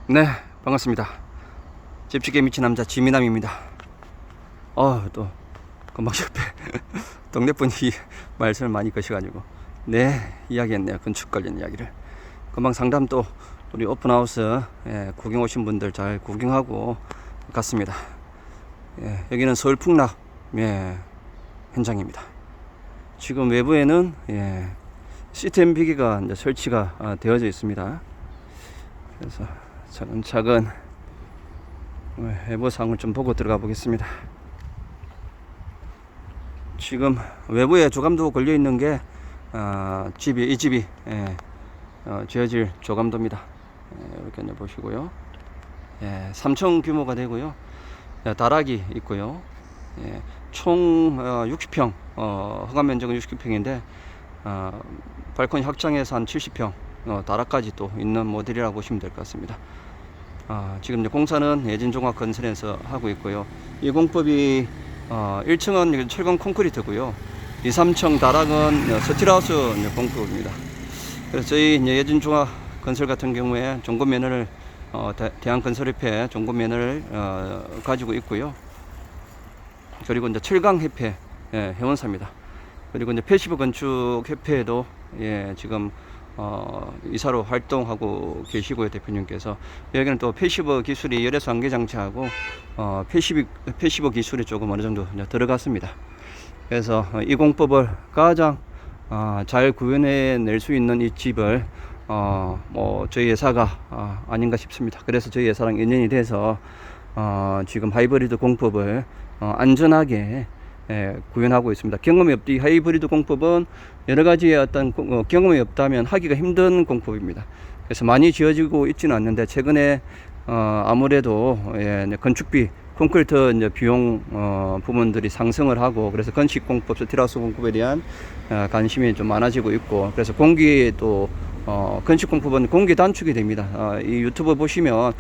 네, 반갑습니다. 집주기에 미친 남자 지미남입니다. 또 금방 옆에 동네 분이 말씀을 많이 거셔가지고 이야기했네요. 건축 관련 이야기를. 금방 상담 또 우리 오픈하우스 구경 오신 분들 잘 구경하고 갔습니다. 여기는 서울 풍락 현장입니다. 지금 외부에는 CCTV기가 이제 설치가 되어져 있습니다. 그래서 차근차근 외부상을 좀 보고 들어가 보겠습니다. 지금 외부에 조감도 걸려 있는 게 이 집이 지어질 조감도입니다. 이렇게 이제 보시고요. 3층 규모가 되고요. 다락이 있고요. 총 60평, 허가 면적은 60평인데 발코니 확장해서 한 70평, 다락까지 또 있는 모델이라고 보시면 될 것 같습니다. 지금 이제 공사는 예진종합건설에서 하고 있고요. 이 공법이 1층은 철근 콘크리트고요. 2, 3층 다락은 스틸하우스 공법입니다. 그래서 저희 예진종합건설 같은 경우에 종고면허를 대한건설협회 종고면허를 가지고 있고요. 그리고 이제 철강협회 회원사입니다. 그리고 이제 패시브 건축협회에도 지금 이사로 활동하고 계시고요. 대표님께서 여기는 또 패시브 기술이 열애수 안개 장치하고 패시브 기술이 조금 어느 정도 들어갔습니다. 그래서 이 공법을 가장 잘 구현해 낼 수 있는 이 집을 저희 회사가 아닌가 싶습니다. 그래서 저희 회사랑 인연이 돼서 지금 하이브리드 공법을 안전하게 구현하고 있습니다. 경험이 없이 하이브리드 공법은 여러 가지의 어떤 경험이 없다면 하기가 힘든 공법입니다. 그래서 많이 지어지고 있지는 않는데 최근에 아무래도 건축비 콘크리트 이제 비용 부분들이 상승을 하고 그래서 건식 공법, 스틸하우스 공법에 대한 관심이 좀 많아지고 있고 그래서 공기 또 건식 공법은 공기 단축이 됩니다. 이 유튜브 보시면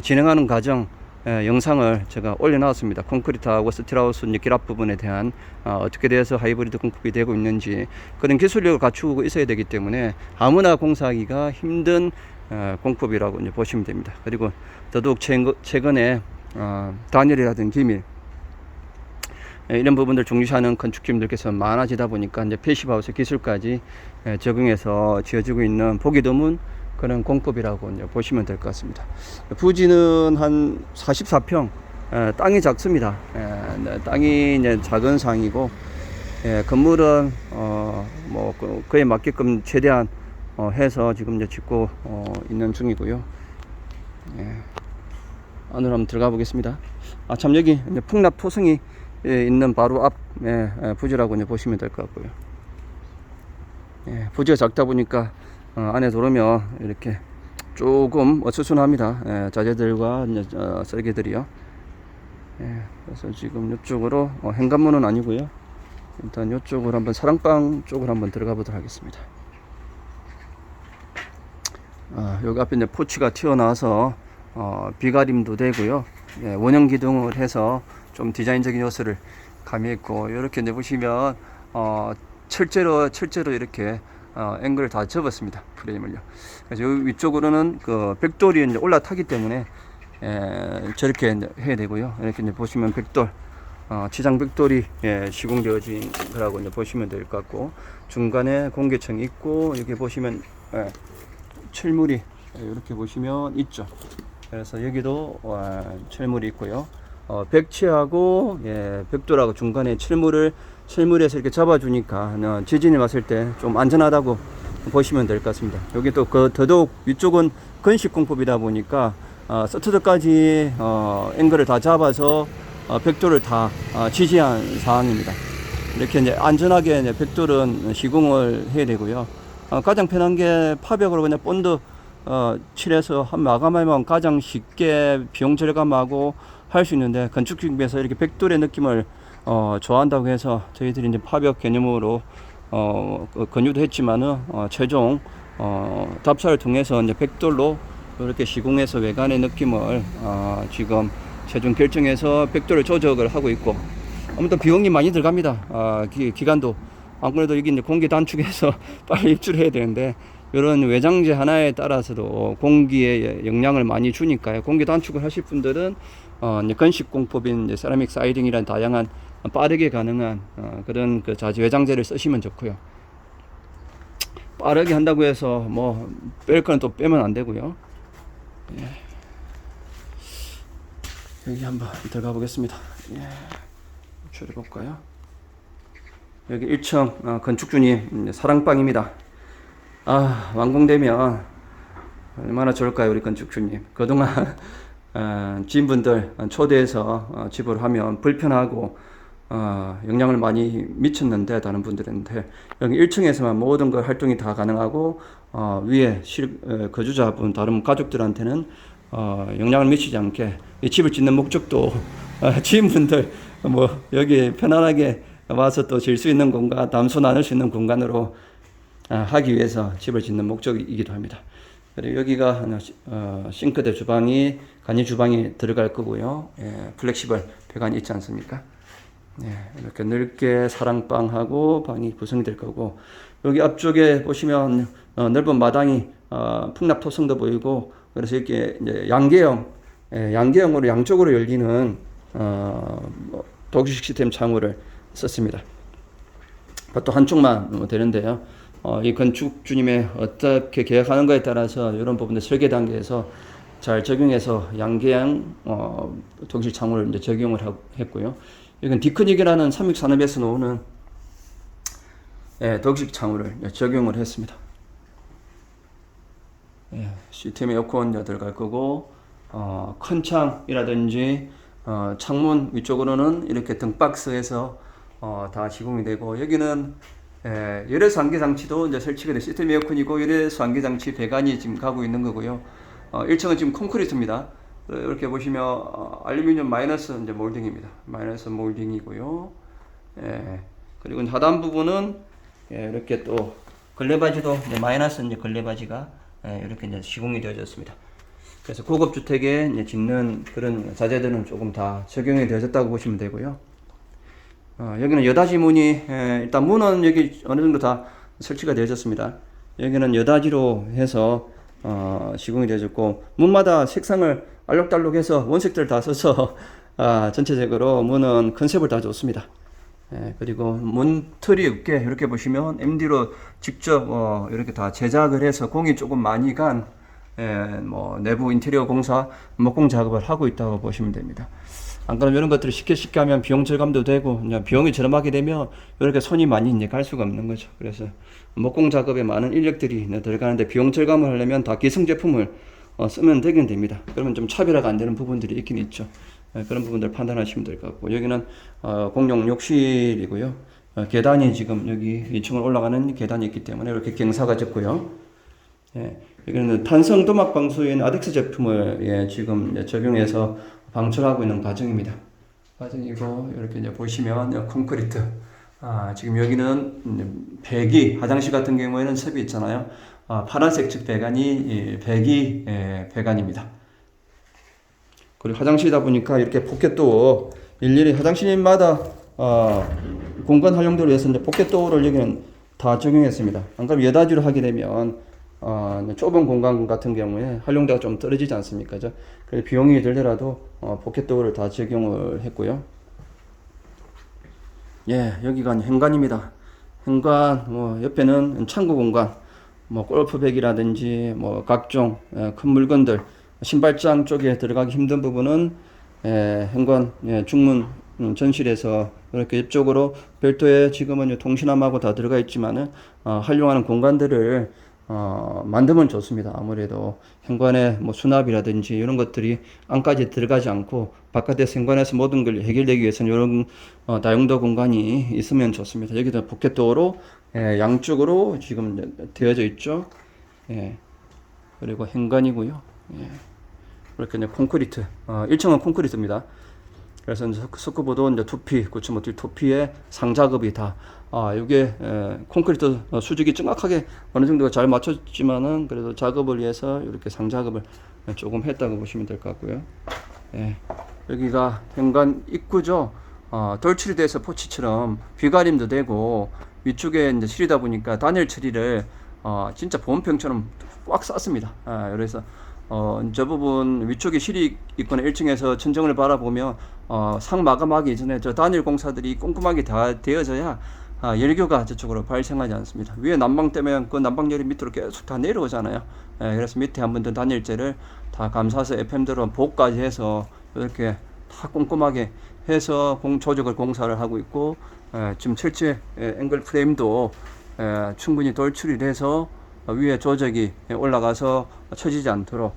진행하는 과정 영상을 제가 올려놨습니다. 콘크리트하고 스틸하우스 결합 부분에 대한 어떻게 돼서 하이브리드 공법이 되고 있는지 그런 기술력을 갖추고 있어야 되기 때문에 아무나 공사하기가 힘든 공법이라고 이제 보시면 됩니다. 그리고 더더욱 최근에 단열이라든지 기밀 이런 부분들 중시하는 건축주님들께서 많아지다 보니까 이제 패시브하우스 기술까지 적용해서 지어지고 있는 보기 드문 그런 공법이라고 이제 보시면 될 것 같습니다. 부지는 한 44평, 땅이 작습니다. 땅이 이제 작은 상이고, 건물은 그에 맞게끔 최대한 해서 지금 이제 짓고 있는 중이고요. 안으로 한번 들어가 보겠습니다. 참 여기 이제 풍납 토성이 있는 바로 앞 부지라고 이제 보시면 될 것 같고요. 부지가 작다 보니까 안에 들어오면 이렇게 조금 어수선합니다. 자재들과 설계들이요. 그래서 지금 이쪽으로 현관문은 아니고요. 일단 이쪽으로 한번 사랑방 쪽으로 한번 들어가 보도록 하겠습니다. 여기 앞에 이제 포치가 튀어나와서 비가림도 되고요. 원형 기둥을 해서 좀 디자인적인 요소를 가미했고 이렇게 이제 보시면 철제로 이렇게 앵글을 다 접었습니다. 프레임을요. 그래서 여기 위쪽으로는 그 벽돌이 이제 올라타기 때문에 저렇게 이제 해야 되고요. 이렇게 이제 보시면 벽돌, 지상 벽돌이 시공되어진 거라고 이제 보시면 될 것 같고 중간에 공개층이 있고 여기 보시면 철물이 이렇게 보시면 있죠. 그래서 여기도 철물이 있고요. 벽체하고 벽돌하고 중간에 철물에서 이렇게 잡아주니까 지진이 왔을 때 좀 안전하다고 보시면 될 것 같습니다. 여기 또 더더욱 위쪽은 건식 공법이다 보니까 서트드까지 앵글을 다 잡아서 벽돌을 다 지지한 상황입니다. 이렇게 이제 안전하게 이제 벽돌은 시공을 해야 되고요. 가장 편한 게 파벽으로 그냥 본드 칠해서 마감하면 가장 쉽게 비용 절감하고 할 수 있는데 건축주에서 이렇게 벽돌의 느낌을 좋아한다고 해서 저희들이 이제 파벽 개념으로 권유도 했지만은 최종 답사를 통해서 이제 벽돌로 이렇게 시공해서 외관의 느낌을 지금 최종 결정해서 벽돌을 조작을 하고 있고 아무튼 비용이 많이 들어갑니다. 기간도 안 그래도 여기 이제 공기 단축해서 빨리 입주를 해야 되는데 이런 외장재 하나에 따라서도 공기에 영향을 많이 주니까요. 공기 단축을 하실 분들은 이제 건식 공법인 이제 세라믹 사이딩이라는 다양한 빠르게 가능한 그런 그 자재 외장재를 쓰시면 좋고요. 빠르게 한다고 해서 뭐 뺄 거는 또 빼면 안 되고요. 예. 여기 한번 들어가 보겠습니다. 예. 줄여 볼까요? 여기 1층 건축주님 사랑방입니다. 완공되면 얼마나 좋을까요, 우리 건축주님. 그동안 지인분들 초대해서 집을 하면 불편하고 영향을 많이 미쳤는데 다른 분들한테 여기 1층에서만 모든 걸 활동이 다 가능하고 위에 거주자분 다른 가족들한테는 영향을 미치지 않게 이 집을 짓는 목적도 지인분들 뭐 여기 편안하게 와서 또 질 수 있는 공간, 담소 나눌 수 있는 공간으로 하기 위해서 집을 짓는 목적이기도 합니다. 그리고 여기가 싱크대 주방이 간이 주방이 들어갈 거고요. 예, 플렉시블 배관이 있지 않습니까? 예, 이렇게 넓게 사랑방하고 방이 구성이 될 거고 여기 앞쪽에 보시면 넓은 마당이 풍납 토성도 보이고 그래서 이렇게 이제 양계형으로 양쪽으로 열리는 독식 시스템 창호를 썼습니다. 또 한쪽만 되는데요. 이 건축주님의 어떻게 계획하는 거에 따라서 이런 부분들 설계 단계에서 잘 적용해서 양계양 독식 창호를 이제 적용을 했고요. 이건 디크닉이라는 삼육산업에서 나오는 독식 창호를 적용을 했습니다. 시스템 에어컨 들어갈 거고 큰 창이라든지 창문 위쪽으로는 이렇게 등박스에서 다 시공이 되고 여기는 열외수 환기 장치도 이제 설치가 된 시스템 에어컨이고 열외수 환기 장치 배관이 지금 가고 있는 거고요. 1층은 지금 콘크리트입니다. 이렇게 보시면 알루미늄 마이너스 이제 몰딩입니다. 마이너스 몰딩이고요. 그리고 하단 부분은 이렇게 또 걸레바지도 이제 마이너스 이제 걸레바지가 이렇게 이제 시공이 되어졌습니다. 그래서 고급 주택에 이제 짓는 그런 자재들은 조금 다 적용이 되어졌다고 보시면 되고요. 여기는 여닫이 문이 일단 문은 여기 어느 정도 다 설치가 되어졌습니다. 여기는 여닫이로 해서 시공이 되어졌고 문마다 색상을 알록달록해서 원색들 다 써서 전체적으로 문은 컨셉을 다 줬습니다. 그리고 문 틀이 없게 이렇게 보시면 MD로 직접 이렇게 다 제작을 해서 공이 조금 많이 간 뭐 내부 인테리어 공사 목공 작업을 하고 있다고 보시면 됩니다. 안 그러면 이런 것들을 쉽게 하면 비용 절감도 되고 비용이 저렴하게 되면 이렇게 손이 많이 이제 갈 수가 없는 거죠. 그래서 목공 작업에 많은 인력들이 들어가는데 비용 절감을 하려면 다 기성 제품을 쓰면 되긴 됩니다. 그러면 좀 차별화가 안 되는 부분들이 있긴 있죠. 그런 부분들 판단하시면 될 것 같고 여기는 공용 욕실이고요. 계단이 지금 여기 2층을 올라가는 계단이 있기 때문에 이렇게 경사가 졌고요. 여기는 탄성 도막 방수인 아덱스 제품을 지금 적용해서 방출하고 있는 과정입니다. 과정이고 이렇게 이제 보시면 콘크리트. 지금 여기는 배기 화장실 같은 경우에는 섭이 있잖아요. 파란색 측 배관이 배기 배관입니다. 그리고 화장실이다 보니까 이렇게 포켓도어 일일이 화장실마다 공간 활용도를 위해서 이제 포켓도어를 여기는 다 적용했습니다. 안 그러면 여닫이로 하게 되면 좁은 공간 같은 경우에 활용도가 좀 떨어지지 않습니까? 그래서 비용이 들더라도 포켓도어를 다 적용을 했고요. 여기가 현관입니다. 현관 옆에는 창고 공간, 골프백이라든지 각종 큰 물건들, 신발장 쪽에 들어가기 힘든 부분은 현관 중문 전실에서 이렇게 옆쪽으로 별도의 지금은 통신함하고 다 들어가 있지만은 활용하는 공간들을 만들면 좋습니다. 아무래도 현관에 수납이라든지 이런 것들이 안까지 들어가지 않고 바깥에서 현관에서 모든 걸 해결되기 위해서는 이런 다용도 공간이 있으면 좋습니다. 여기도 포켓도어로 양쪽으로 지금 되어져 있죠. 그리고 현관이고요. 이렇게 이제 콘크리트, 1층은 콘크리트입니다. 그래서 이제 스쿠버도 이제 투피, 9.5T 투피에 상작업이 다, 이게 콘크리트 수직이 정확하게 어느 정도가 잘 맞췄지만은 그래도 작업을 위해서 이렇게 상작업을 조금 했다고 보시면 될 것 같고요. 여기가 현관 입구죠. 돌칠이 돼서 포치처럼 비가림도 되고 위쪽에 이제 실이다 보니까 단열 처리를 진짜 보온병처럼 꽉 쌌습니다. 그래서 저 부분 위쪽에 실이 있거나 1층에서 천정을 바라보면 상 마감하기 이전에 저 단일 공사들이 꼼꼼하게 다 되어져야 열교가 저쪽으로 발생하지 않습니다. 위에 난방 때문에 그 난방열이 밑으로 계속 다 내려오잖아요. 그래서 밑에 한 번 더 단열재를 다 감싸서 FM대로 복까지 해서 이렇게 다 꼼꼼하게 해서 조적을 공사를 하고 있고, 지금 철제 앵글 프레임도 충분히 돌출이 돼서 위에 조적이 올라가서 처지지 않도록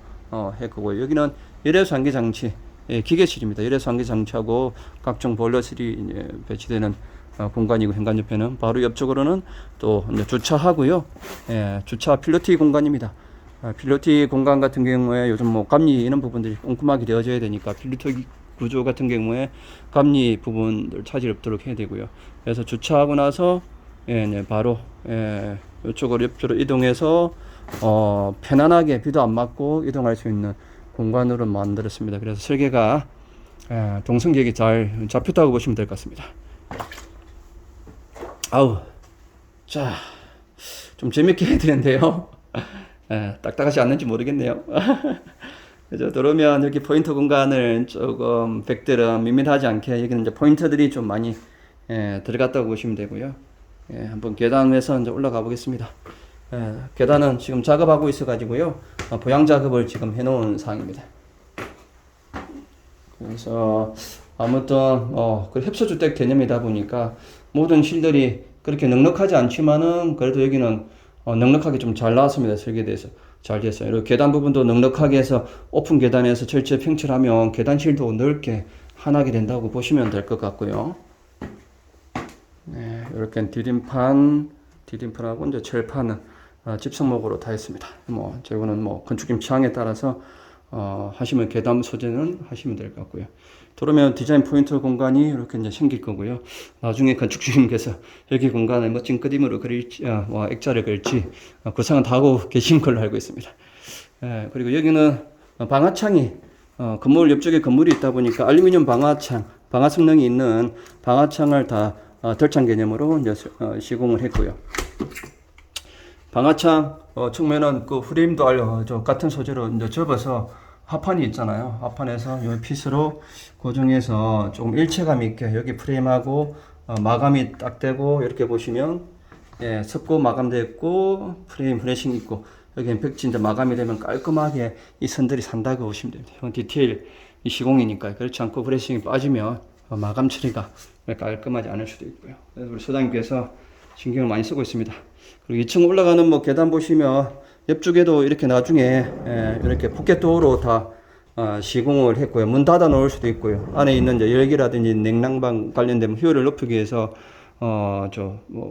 했고요. 여기는 열외수 환기 장치, 기계실입니다. 열외수 환기 장치하고 각종 보일러실이 배치되는 공간이고, 현관 옆에는 바로 옆쪽으로는 또 이제 주차하고요. 주차 필로티 공간입니다. 필로티 공간 같은 경우에 요즘 뭐 감리 이런 부분들이 꼼꼼하게 되어져야 되니까 필로티 구조 같은 경우에 감리 부분들 차질 없도록 해야 되고요. 그래서 주차하고 나서 바로 이쪽으로 옆으로 이동해서 편안하게 비도 안 맞고 이동할 수 있는 공간으로 만들었습니다. 그래서 설계가 동성격이 잘 잡혔다고 보시면 될 것 같습니다. 자, 좀 재밌게 해야 되는데요. 딱딱하지 않는지 모르겠네요. 그죠? 들어오면 여기 포인트 공간을 조금 백들은 밋밋하지 않게 여기는 이제 포인트들이 좀 많이 들어갔다고 보시면 되고요. 한번 계단에서 이제 올라가 보겠습니다. 계단은 지금 작업하고 있어 가지고요. 보양 작업을 지금 해 놓은 상황입니다. 그래서 아무튼 그 협소주택 개념이다 보니까 모든 실들이 그렇게 넉넉하지 않지만은 그래도 여기는 넉넉하게 좀 잘 나왔습니다. 설계돼서 잘 됐어요. 그리고 계단 부분도 넉넉하게 해서 오픈 계단에서 철제 평칠하면 계단실도 넓게 환하게 된다고 보시면 될 것 같고요. 이렇게 디딤판하고 이제 철판은 집성목으로 다 했습니다. 저거는 건축님 취향에 따라서 하시면 계단 소재는 하시면 될 것 같고요. 들어오면 디자인 포인트 공간이 이렇게 이제 생길 거고요. 나중에 건축주님께서 여기 공간을 멋진 그림으로 그릴지, 액자를 그릴지 구상은 다 하고 계신 걸로 알고 있습니다. 그리고 여기는 방화창이 건물 옆쪽에 건물이 있다 보니까 알루미늄 방화창, 방화 성능이 있는 방화창을 다 덜창 개념으로 이제 시공을 했고요. 방화창 측면은 그 프레임도 같은 소재로 이제 접어서 합판이 있잖아요. 합판에서 이 핏으로 고정해서 조금 일체감 있게 여기 프레임하고 마감이 딱 되고, 이렇게 보시면 습고 마감됐고 프레임 프레싱 있고, 여기는 벽지 이제 마감이 되면 깔끔하게 이 선들이 산다고 보시면 됩니다. 이건 디테일 이 시공이니까 그렇지 않고 프레싱이 빠지면 마감 처리가 깔끔하지 않을 수도 있고요. 그래서 우리 소장님께서 신경을 많이 쓰고 있습니다. 그리고 2층 올라가는 계단 보시면 옆쪽에도 이렇게 나중에 이렇게 포켓도어로 다 시공을 했고요. 문 닫아 놓을 수도 있고요. 안에 있는 이제 열기라든지 냉난방 관련된 효율을 높이기 위해서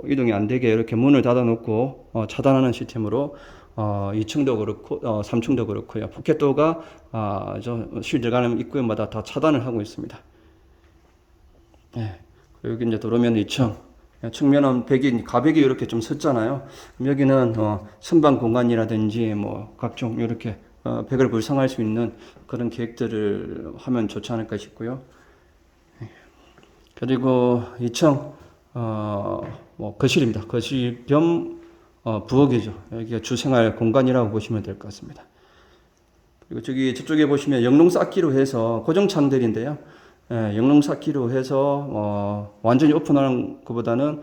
이동이 안 되게 이렇게 문을 닫아 놓고 차단하는 시스템으로 2층도 그렇고 3층도 그렇고요. 포켓도어가 실 들어가는 입구마다 다 차단을 하고 있습니다. 여기 이제 들어오면 2층 측면은 가벽이 이렇게 좀 섰잖아요. 여기는 선반 공간이라든지 각종 이렇게 벽을 불상할 수 있는 그런 계획들을 하면 좋지 않을까 싶고요. 그리고 2층 거실입니다. 거실 겸 부엌이죠. 여기가 주생활 공간이라고 보시면 될 것 같습니다. 그리고 저쪽에 보시면 영농 쌓기로 해서 고정창들인데요. 영농 쌓기로 해서 완전히 오픈하는 것보다는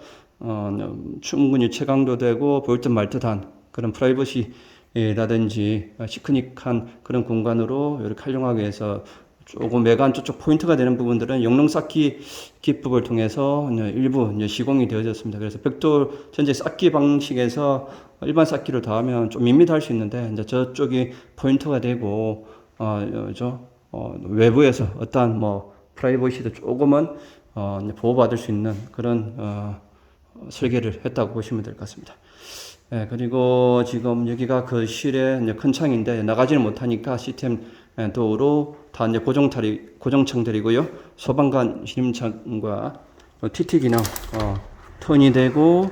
충분히 채광도 되고 보일 듯 말 듯한 그런 프라이버시라든지 시크닉한 그런 공간으로 이렇게 활용하기 위해서 조금 외관 쪽쪽 포인트가 되는 부분들은 영농 쌓기 기법을 통해서 일부 시공이 되어졌습니다. 그래서 벽돌 전체 쌓기 방식에서 일반 쌓기로 다 하면 좀 밋밋할 수 있는데 이제 저쪽이 포인트가 되고 외부에서 어떠한 프라이버시도 조금은 보호받을 수 있는 그런 설계를 했다고 보시면 될 것 같습니다. 그리고 지금 여기가 거실의 큰 창인데 나가지는 못하니까 시스템 도어로 다 이제 고정창들이고요. 소방관 진입창과 TT 기능 턴이 되고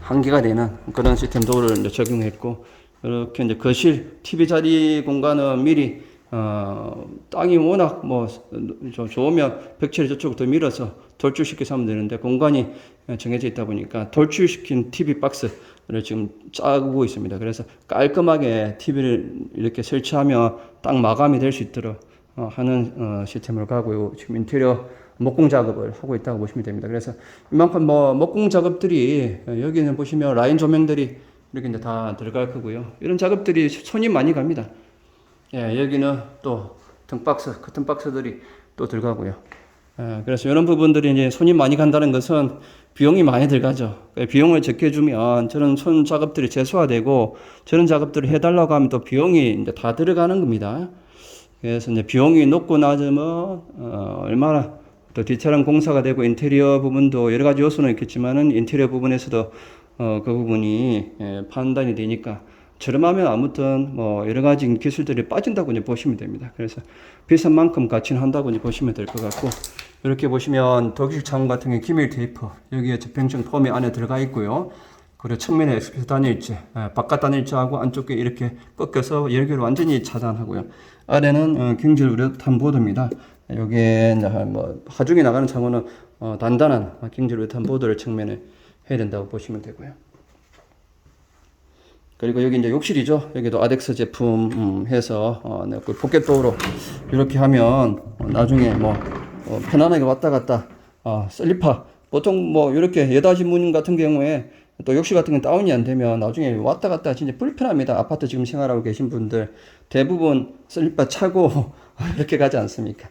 한계가 되는 그런 시스템 도어를 이제 적용했고, 이렇게 이제 거실 TV 자리 공간은 미리 땅이 워낙 좋으면 벽체를 저쪽으로 더 밀어서 돌출시켜서 하면 되는데 공간이 정해져 있다 보니까 돌출시킨 TV 박스 지금 짜고 있습니다. 그래서 깔끔하게 TV를 이렇게 설치하면 딱 마감이 될 수 있도록 하는 시스템으로 가고요. 지금 인테리어 목공 작업을 하고 있다고 보시면 됩니다. 그래서 이만큼 뭐 목공 작업들이 여기는 보시면 라인 조명들이 이렇게 이제 다 들어갈 거고요. 이런 작업들이 손이 많이 갑니다. 예, 여기는 또 등박스, 커튼 박스들이 또 들어가고요. 예, 그래서 이런 부분들이 이제 손이 많이 간다는 것은 비용이 많이 들어가죠. 비용을 적게 주면 저런 손 작업들이 최소화되고 저런 작업들을 해달라고 하면 또 비용이 이제 다 들어가는 겁니다. 그래서 이제 비용이 높고 낮으면 얼마나 또 디테일한 공사가 되고 인테리어 부분도 여러 가지 요소는 있겠지만은 인테리어 부분에서도 그 부분이 판단이 되니까 저렴하면 아무튼 뭐 여러 가지 기술들이 빠진다고 이제 보시면 됩니다. 그래서 비싼 만큼 가치는 한다고 이제 보시면 될 것 같고 이렇게 보시면 독일식 창문 같은 경우 기밀 테이프 여기에 저평층 폼이 안에 들어가 있고요. 그리고 측면에 엑스프레스 단일재, 바깥 단일재하고 안쪽에 이렇게 꺾여서 열기를 완전히 차단하고요. 아래는 경질 우레탄 보드입니다. 여기에 뭐 하중에 나가는 창호는 단단한 경질 우레탄 보드를 측면에 해야 된다고 보시면 되고요. 그리고 여기 이제 욕실이죠. 여기도 아덱스 제품 해서 그 포켓도어로 이렇게 하면 나중에 뭐 편안하게 왔다 갔다 슬리퍼 보통 뭐 이렇게 여닫이 문 같은 경우에 또 욕실 같은 건 다운이 안 되면 나중에 왔다 갔다 진짜 불편합니다. 아파트 지금 생활하고 계신 분들 대부분 슬리퍼 차고 이렇게 가지 않습니까?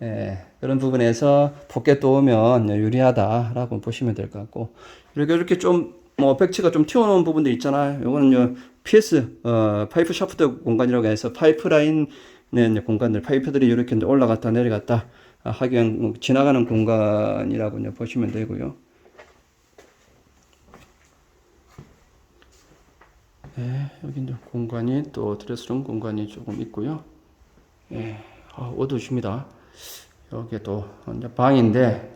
예, 그런 부분에서 포켓도 오면 유리하다라고 보시면 될 것 같고 이렇게 좀 뭐 팩치가 좀 튀어나온 부분도 있잖아요. 요거는 PS 파이프 샤프트 공간이라고 해서 파이프라인의 공간들 파이프들이 이렇게 올라갔다 내려갔다 하기 위한 지나가는 공간이라고 보시면 되고요. 예, 여기 이제 공간이 또 드레스룸 공간이 조금 있고요. 예, 어두우십니다. 여기 또 이제 방인데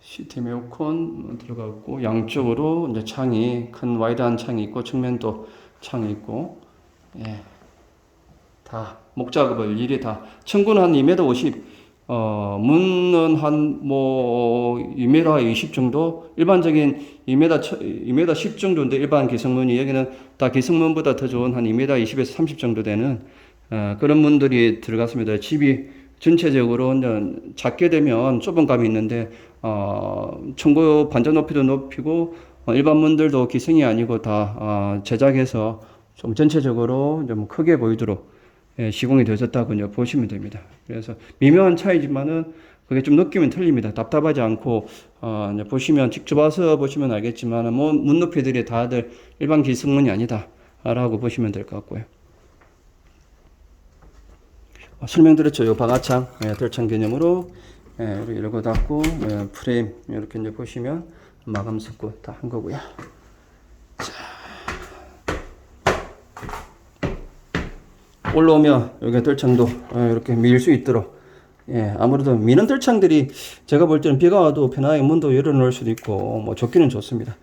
시스템 에어컨 들어가고 양쪽으로 이제 창이 큰 와이드한 창이 있고 측면도 창이 있고 예, 다 목작업을 일이 다 층고는 한 2m 50 문은 한 뭐 2m 20 정도 일반적인 2m 10 정도인데 일반 기성문이 여기는 다 기성문보다 더 좋은 한 2m 20에서 30 정도 되는 그런 문들이 들어갔습니다. 집이 전체적으로 작게 되면 좁은 감이 있는데 층고 반전 높이도 높이고 일반 문들도 기성이 아니고 다 제작해서 좀 전체적으로 좀 크게 보이도록 시공이 되어졌다고 보시면 됩니다. 그래서 미묘한 차이지만은 그게 좀 느낌은 틀립니다. 답답하지 않고 보시면 직접 와서 보시면 알겠지만 뭐 문 높이들이 다들 일반 기성문이 아니다라고 보시면 될 것 같고요. 설명드렸죠. 요 방화창, 들창 개념으로 이러고 닫고 프레임 이렇게 이제 보시면 마감 석고 다 한 거고요. 자, 올라오면 여기 들창도 이렇게 밀 수 있도록 아무래도 미는 들창들이 제가 볼 때는 비가 와도 편하게 문도 열어놓을 수도 있고 뭐 좋기는 좋습니다.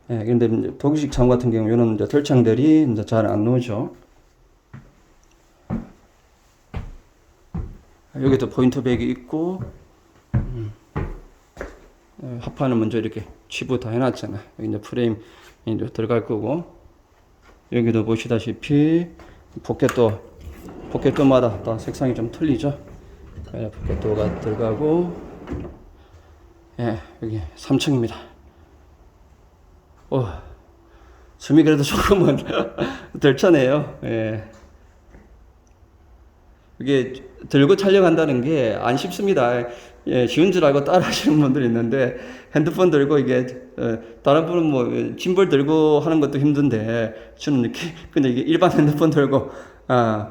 그런데 독일식 창 같은 경우 이런 이제 들창들이 이제 잘 안 나오죠. 여기도 포인트 백이 있고 합판을 먼저 이렇게 치부 다 해놨잖아요. 여기 이제 프레임 이제 들어갈 거고 여기도 보시다시피 포켓도마다 다 색상이 좀 틀리죠. 포켓도가 들어가고 여기 3층입니다. 숨이 그래도 조금은 덜 차네요. 이게 들고 촬영한다는 게 안 쉽습니다. 쉬운 줄 알고 따라 하시는 분들이 있는데 핸드폰 들고 이게 다른 분은 뭐 짐볼 들고 하는 것도 힘든데 저는 이렇게 근데 이게 일반 핸드폰 들고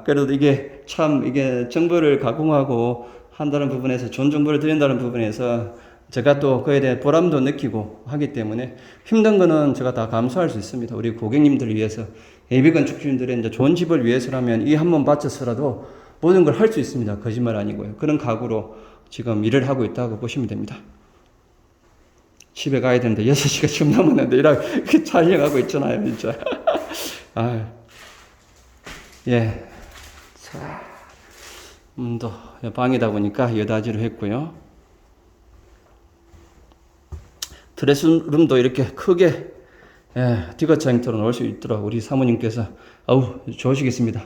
그래도 이게 참 이게 정보를 가공하고 한다는 부분에서 좋은 정보를 드린다는 부분에서 제가 또 그에 대해 보람도 느끼고 하기 때문에 힘든 거는 제가 다 감수할 수 있습니다. 우리 고객님들을 위해서 예비건축주님들의 이제 좋은 집을 위해서라면 이 한 번 바쳐서라도 모든 걸 할 수 있습니다. 거짓말 아니고요. 그런 각오로 지금 일을 하고 있다고 보시면 됩니다. 집에 가야 되는데 6시가 지금 남았는데 이렇게 촬영하고 있잖아요. 진짜. 자, 방이다 보니까 여닫이로 했고요. 드레스룸도 이렇게 크게 디귿자 형태로 넣을 수 있도록 우리 사모님께서 아우 좋으시겠습니다.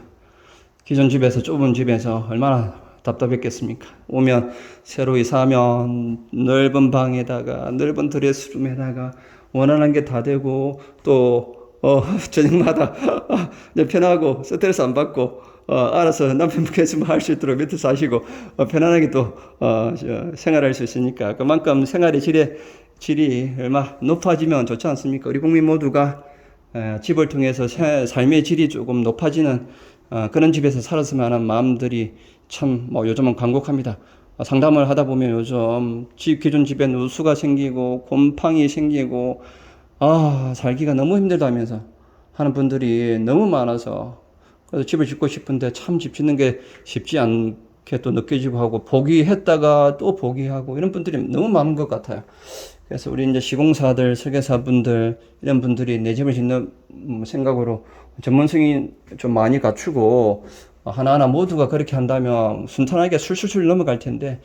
기존 집에서 좁은 집에서 얼마나 답답했겠습니까? 오면 새로 이사하면 넓은 방에다가 넓은 드레스룸에다가 원하는 게 다 되고 또 저녁마다 편하고 스트레스 안 받고 알아서 남편분께서 할 수 있도록 밑에 사시고 편안하게 또 생활할 수 있으니까 그만큼 생활의 질이 얼마 높아지면 좋지 않습니까? 우리 국민 모두가 집을 통해서 삶의 질이 조금 높아지는 그런 집에서 살았으면 하는 마음들이 참 요즘은 간곡합니다. 상담을 하다 보면 요즘 기존 집에 누수가 생기고 곰팡이 생기고 살기가 너무 힘들다면서 하는 분들이 너무 많아서 그래서 집을 짓고 싶은데 참 집 짓는 게 쉽지 않게 또 느껴지고 하고 포기했다가 또 포기하고 이런 분들이 너무 많은 것 같아요. 그래서 우리 이제 시공사들, 설계사분들 이런 분들이 내 집을 짓는 생각으로 전문성이 좀 많이 갖추고 하나하나 모두가 그렇게 한다면 순탄하게 술술술 넘어갈 텐데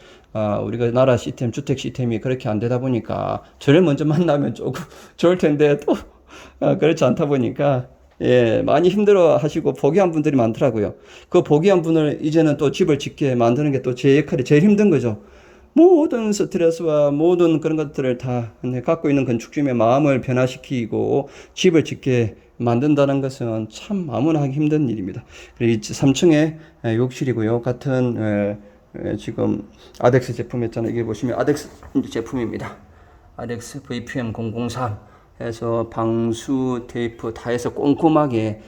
우리가 나라 시스템, 주택 시스템이 그렇게 안 되다 보니까 저를 먼저 만나면 조금 좋을 텐데 또 그렇지 않다 보니까 많이 힘들어 하시고 포기한 분들이 많더라고요. 그 포기한 분을 이제는 또 집을 짓게 만드는 게 또 제 역할이 제일 힘든 거죠. 모든 스트레스와 모든 그런 것들을 다 갖고 있는 건축주의 마음을 변화시키고 집을 짓게 만든다는 것은 참 아무나 하기 힘든 일입니다. 그리고 3층에 욕실이고요. 같은 지금 아덱스 제품 있잖아요. 이게 보시면 아덱스 제품입니다. 아덱스 VPM 003 해서 방수 테이프 다 해서 꼼꼼하게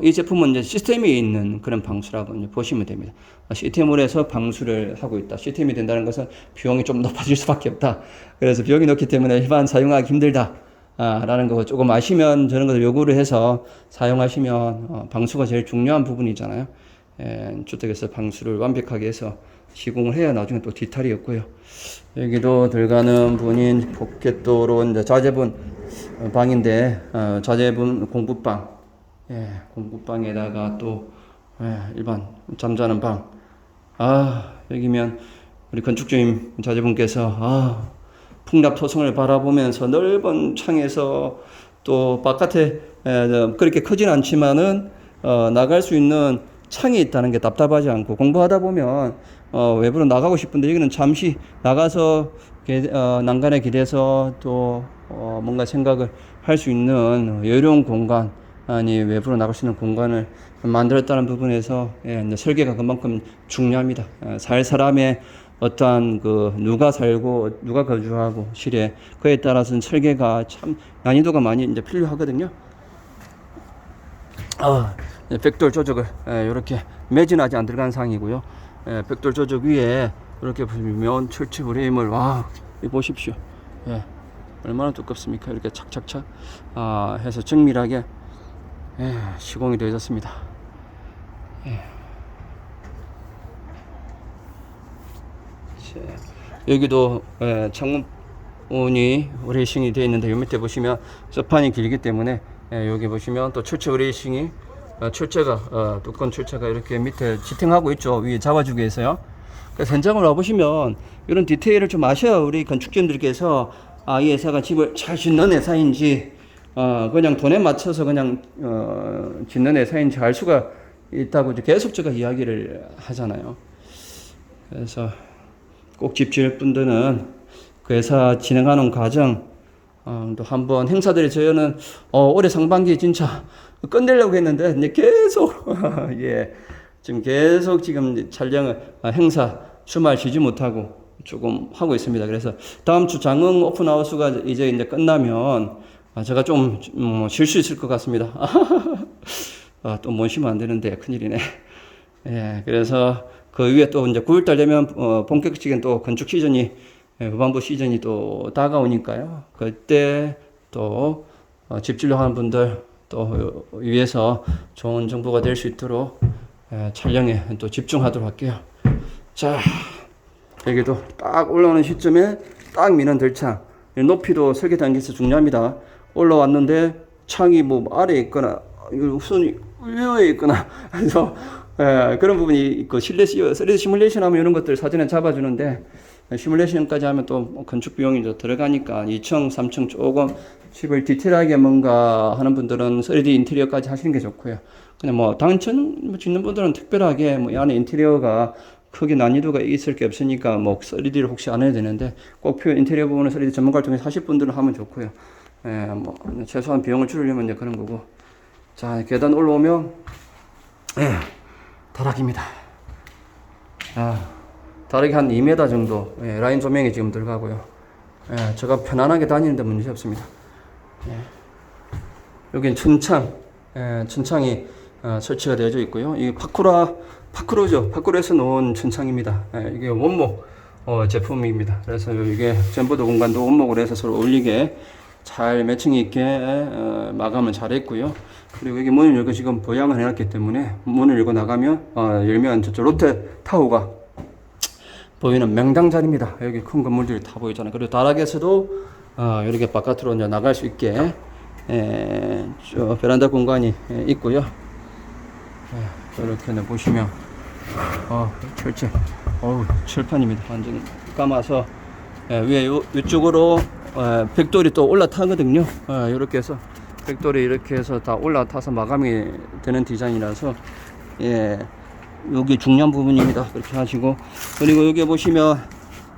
이 제품은 이제 시스템이 있는 그런 방수라고 이제 보시면 됩니다. 시스템으로 해서 방수를 하고 있다. 시스템이 된다는 것은 비용이 좀 높아질 수밖에 없다. 그래서 비용이 높기 때문에 일반 사용하기 힘들다. 라는 거 조금 아시면 저런 것을 요구를 해서 사용하시면 방수가 제일 중요한 부분이잖아요. 주택에서 방수를 완벽하게 해서 시공을 해야 나중에 또 뒤탈이 없고요. 여기도 들어가는 본인 포켓도로 이제 자제분 방인데 자제분 공부방, 공부방에다가 또 일반 잠자는 방. 여기면 우리 건축주임 자제분께서 풍납 토성을 바라보면서 넓은 창에서 또 바깥에 그렇게 크진 않지만은 나갈 수 있는 창이 있다는 게 답답하지 않고 공부하다 보면 외부로 나가고 싶은데 여기는 잠시 나가서 난간에 기대서 또 뭔가 생각을 할 수 있는 여유로운 공간 아니 외부로 나갈 수 있는 공간을 만들었다는 부분에서 이제 설계가 그만큼 중요합니다. 살 사람의 어떠한 누가 살고 누가 거주하고 실에 그에 따라서는 설계가 참 난이도가 많이 이제 필요하거든요. 벽돌 조적을 이렇게 매진하지 안 들어간 상이고요. 벽돌 조적 위에 이렇게 보면 철제 프레임을 보십시오. 얼마나 두껍습니까? 이렇게 착착착 해서 정밀하게 시공이 되어 있었습니다. 여기도 창문이 레이싱이 되어 있는데 요 밑에 보시면 서판이 길기 때문에 여기 보시면 또 철제 레이싱이 철제가 두꺼운 철제가 이렇게 밑에 지탱하고 있죠. 위에 잡아주기 위해서요. 그래서 현장을 와보시면 이런 디테일을 좀 아셔야 우리 건축주님들께서 이 회사가 집을 잘 짓는 회사인지 그냥 돈에 맞춰서 그냥 짓는 회사인지 알 수가 있다고 계속 제가 이야기를 하잖아요. 그래서 꼭 집 지을 분들은 그 회사 진행하는 과정 또 한번 행사들이 저희는 올해 상반기에 진짜 끝내려고 했는데 이제 계속 지금 계속 촬영을 행사 주말 쉬지 못하고 조금 하고 있습니다. 그래서 다음 주 장흥 오픈하우스가 이제 끝나면 제가 좀 쉴 수 있을 것 같습니다. 또 못 쉬면 안 되는데 큰일이네. 그래서 그 위에 또 이제 9월달 되면 본격적인 또 건축 시즌이 후반부 시즌이 또 다가오니까요. 그때 또 집질러 하는 분들 또 위해서 좋은 정보가 될 수 있도록 촬영에 또 집중하도록 할게요. 자, 여기도 딱 올라오는 시점에 딱 미는 들창. 높이도 설계 단계에서 중요합니다. 올라왔는데 창이 아래에 있거나 우선이 위에 있거나 그래서 그런 부분이 있고 실내 3D 시뮬레이션 하면 이런 것들 사진에 잡아주는데 시뮬레이션까지 하면 또 건축 비용이 더 들어가니까 2층, 3층 조금 집을 디테일하게 뭔가 하는 분들은 3D 인테리어까지 하시는 게 좋고요. 그냥 뭐 단층 짓는 분들은 특별하게 뭐 이 안에 인테리어가 크게 난이도가 있을 게 없으니까 뭐 3D를 혹시 안 해야 되는데 꼭 필요 인테리어 부분은 3D 전문가를 통해서 하실 분들은 하면 좋고요. 예, 뭐 최소한 비용을 줄이려면 이제 그런 거고. 자, 계단 올라오면 예, 다락입니다. 다락이 한 2m 정도 예, 라인 조명이 지금 들어가고요. 예, 제가 편안하게 다니는데 문제 없습니다. 예. 여긴 천창, 예, 천창이 설치가 되어져 있고요. 이 파크로죠. 파크로에서 놓은 천창입니다. 예, 이게 원목 제품입니다. 그래서 이게 전부도 공간도 원목으로 해서 서로 어울리게 잘 매칭이 있게 마감을 잘 했고요. 그리고 여기 문을 열고 지금 보양을 해놨기 때문에 문을 열고 나가면 열면 저쪽 롯데타워가 보이는 명당 자리입니다. 여기 큰 건물들이 다 보이잖아요. 그리고 다락에서도 이렇게 바깥으로 이제 나갈 수 있게 저 베란다 공간이 있고요. 이렇게 보시면 철판입니다. 완전 감아서 위에 이쪽으로 벽돌이 또 올라타거든요. 이렇게 해서 벽돌이 이렇게 해서 다 올라타서 마감이 되는 디자인이라서 예, 여기 중요한 부분입니다. 그렇게 하시고 그리고 여기 보시면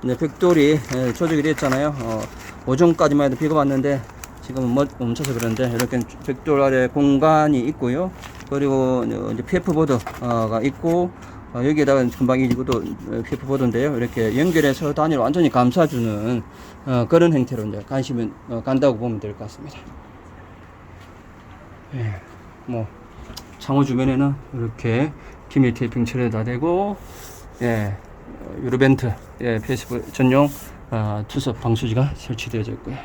이제 벽돌이 조직이 됐잖아요. 오전까지만 해도 비가 왔는데 지금은 멈춰서 그런데 이렇게 벽돌 아래 공간이 있고요. 그리고 이제 PF 보드가 있고 여기에다가 금방 이지고도 PF 보드인데요. 이렇게 연결해서 단위를 완전히 감싸주는 그런 형태로 이제 관심은 간다고 보면 될 것 같습니다. 예, 뭐 창호 주변에는 이렇게 비밀 테이핑 처리가 되고 예, 유로벤트 예, PSV 전용 투석 방수지가 설치되어져 있고요.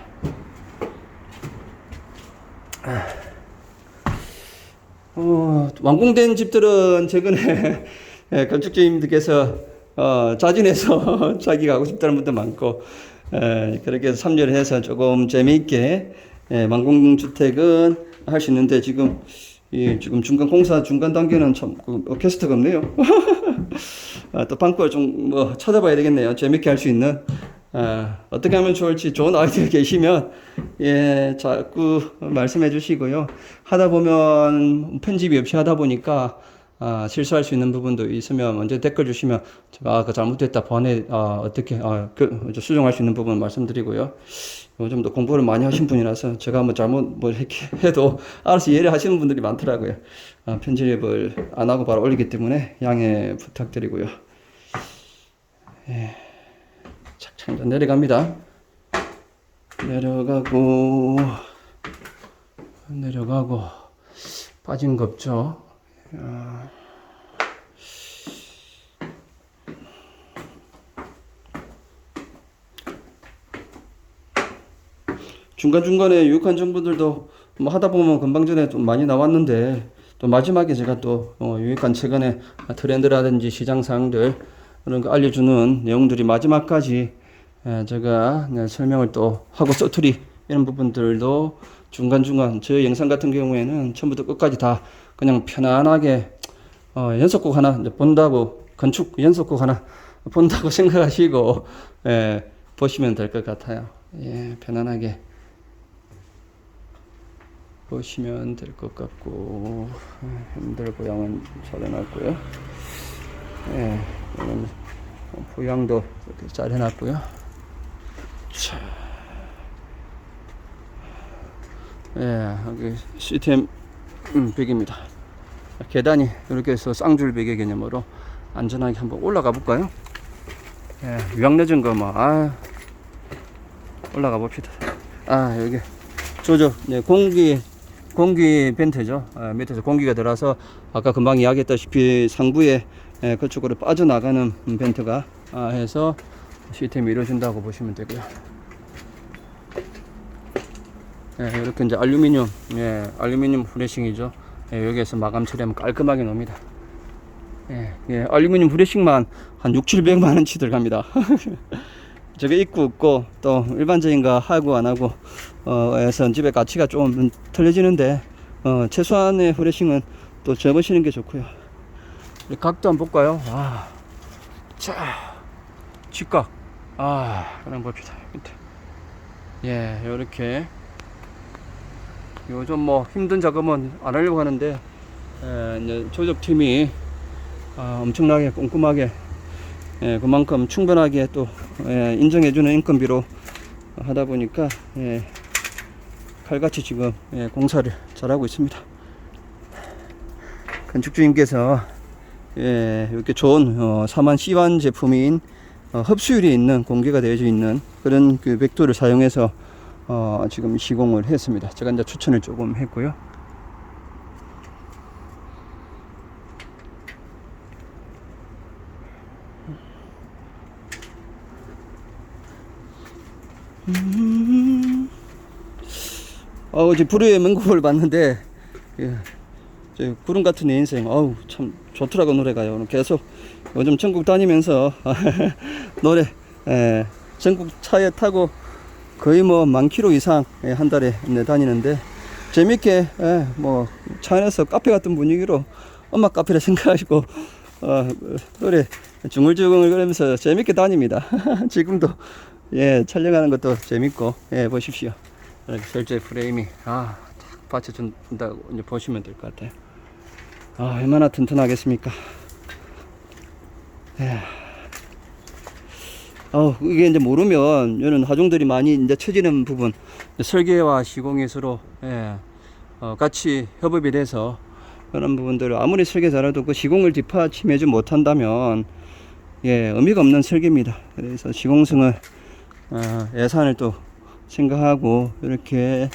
완공된 집들은 최근에 예, 건축주님들께서 자진해서 자기가 하고 싶다는 분도 많고 그렇게 해서 참여를 해서 조금 재미있게 완공주택은 할 수 있는데 지금 지금 중간 공사 중간 단계는 참 오케스트라가 없네요. 또 방법을 좀 뭐 찾아봐야 되겠네요. 재밌게 할 수 있는 어떻게 하면 좋을지 좋은 아이디어 계시면 예 자꾸 말씀해 주시고요. 하다 보면 편집이 없이 하다 보니까 실수할 수 있는 부분도 있으면 먼저 댓글 주시면 제가 그 잘못됐다 번에 어떻게 수정할 수 있는 부분 말씀드리고요. 요즘 도 공부를 많이 하신 분이라서 제가 뭐 잘못 뭐 이렇게 해도 알아서 이해를 하시는 분들이 많더라고요. 편집을 안 하고 바로 올리기 때문에 양해 부탁드리고요. 예, 착착 내려갑니다. 내려가고 빠진 거 없죠. 중간중간에 유익한 정보들도 뭐 하다 보면 금방 전에 좀 많이 나왔는데 또 마지막에 제가 또 유익한 최근에 트렌드라든지 시장 사항들 그런 거 알려주는 내용들이 마지막까지 제가 설명을 또 하고 서투리 이런 부분들도 중간중간 저 영상 같은 경우에는 처음부터 끝까지 다 그냥 편안하게 연속곡 하나 본다고 건축 연속곡 하나 본다고 생각하시고 보시면 될 것 같아요. 예, 편안하게 보시면 될 것 같고 핸들 보양은 잘 해놨고요. 예, 보양도 이렇게 잘 해놨고요. 자, 예, 여기 시스템 벽입니다. 계단이 이렇게 해서 쌍줄 벽의 개념으로 안전하게 한번 올라가 볼까요? 예, 유황 늦은 거 뭐 올라가 봅시다. 여기 조조 네, 공기 벤트죠. 밑에서 공기가 들어와서 아까 금방 이야기했다시피 상부에 그쪽으로 빠져나가는 벤트가 해서 시스템이 이루어진다고 보시면 되고요. 이렇게 이제 알루미늄 후레싱이죠. 여기에서 마감 처리하면 깔끔하게 나옵니다. 알루미늄 후레싱만 한 600~700만원치 들어갑니다. 저게 있고 없고 또 일반적인 거 하고 안 하고 해서 집의 가치가 좀 틀려지는데 최소한의 후레싱은 또 접으시는 게 좋고요. 각도 한번 볼까요? 자, 직각 그럼 봅시다. 밑에. 예, 요렇게. 요즘 뭐 힘든 작업은 안 하려고 하는데, 이제 조적팀이 엄청나게 꼼꼼하게, 그만큼 충분하게 또 인정해주는 인건비로 하다 보니까 칼같이 지금 공사를 잘하고 있습니다. 건축주님께서 이렇게 좋은 사만 C1 제품인 흡수율이 있는 공개가 되어져 있는 그런 그 벡터를 사용해서 지금 시공을 했습니다. 제가 이제 추천을 조금 했고요. 어제 불후의 명곡을 봤는데, 구름 같은 내 인생, 참 좋더라고. 노래가요. 오늘 계속 요즘 전국 다니면서 노래, 전국 차에 타고 거의 뭐 10,000km 이상 한 달에 다니는데, 재밌게 뭐 차 안에서 카페 같은 분위기로 음악 카페라 생각하시고 노래 중얼중얼 그러면서 재밌게 다닙니다. 지금도 촬영하는 것도 재밌고, 보십시오. 이렇게 실제 프레임이 딱 받쳐준다고 이제 보시면 될 것 같아요. 얼마나 튼튼하겠습니까? 이게 이제 모르면 이런 하중들이 많이 이제 처지는 부분, 설계와 시공이 서로 같이 협업이 돼서 그런 부분들을 아무리 설계 잘해도 그 시공을 뒷받침해주지 못한다면 의미가 없는 설계입니다. 그래서 시공성을 예산을 또 생각하고 이렇게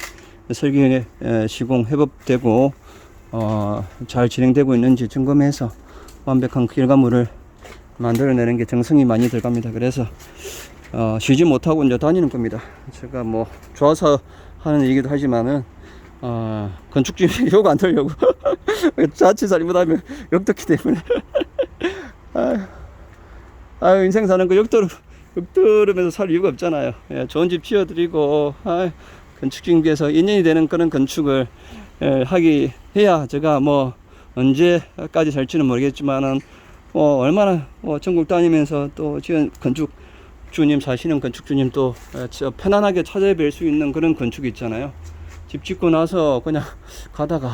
설계 시공 협업되고 잘 진행되고 있는지 점검해서 완벽한 결과물을 만들어내는 게 정성이 많이 들어갑니다. 그래서 쉬지 못하고 이제 다니는 겁니다. 제가 뭐 좋아서 하는 얘기도 하지만은 건축주님 욕 안 들려고 자칫 잘못하면 욕 듣기 때문에 인생 사는 거 욕 들으면서 살 이유가 없잖아요. 좋은 집 지어드리고 건축주님께서 인연이 되는 그런 건축을 하기 해야 제가 뭐 언제까지 살지는 모르겠지만은 얼마나 전국 다니면서 또 지은 건축주님, 사시는 건축주님 또 편안하게 찾아뵐 수 있는 그런 건축이 있잖아요. 집 짓고 나서 그냥 가다가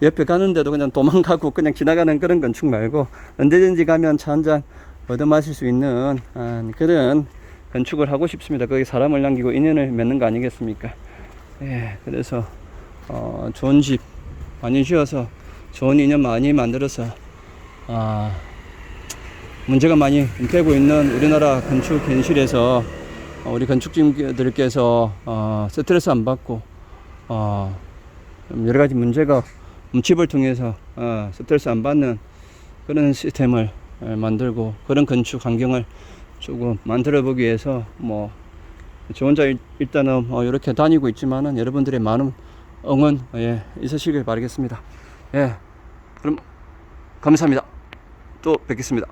옆에 가는데도 그냥 도망가고 그냥 지나가는 그런 건축 말고 언제든지 가면 차 한잔 얻어 마실 수 있는 그런 건축을 하고 싶습니다. 거기 사람을 남기고 인연을 맺는 거 아니겠습니까? 그래서 좋은 집 많이 지어서 좋은 인연 많이 만들어서 문제가 많이 되고 있는 우리나라 건축 현실에서 우리 건축주님들께서 스트레스 안 받고 여러 가지 문제가 집을 통해서 스트레스 안 받는 그런 시스템을 만들고 그런 건축 환경을 조금 만들어 보기 위해서 뭐 저 혼자 일단은 이렇게 다니고 있지만은 여러분들의 많은 응원 있으시길 바라겠습니다. 그럼 감사합니다. 또 뵙겠습니다.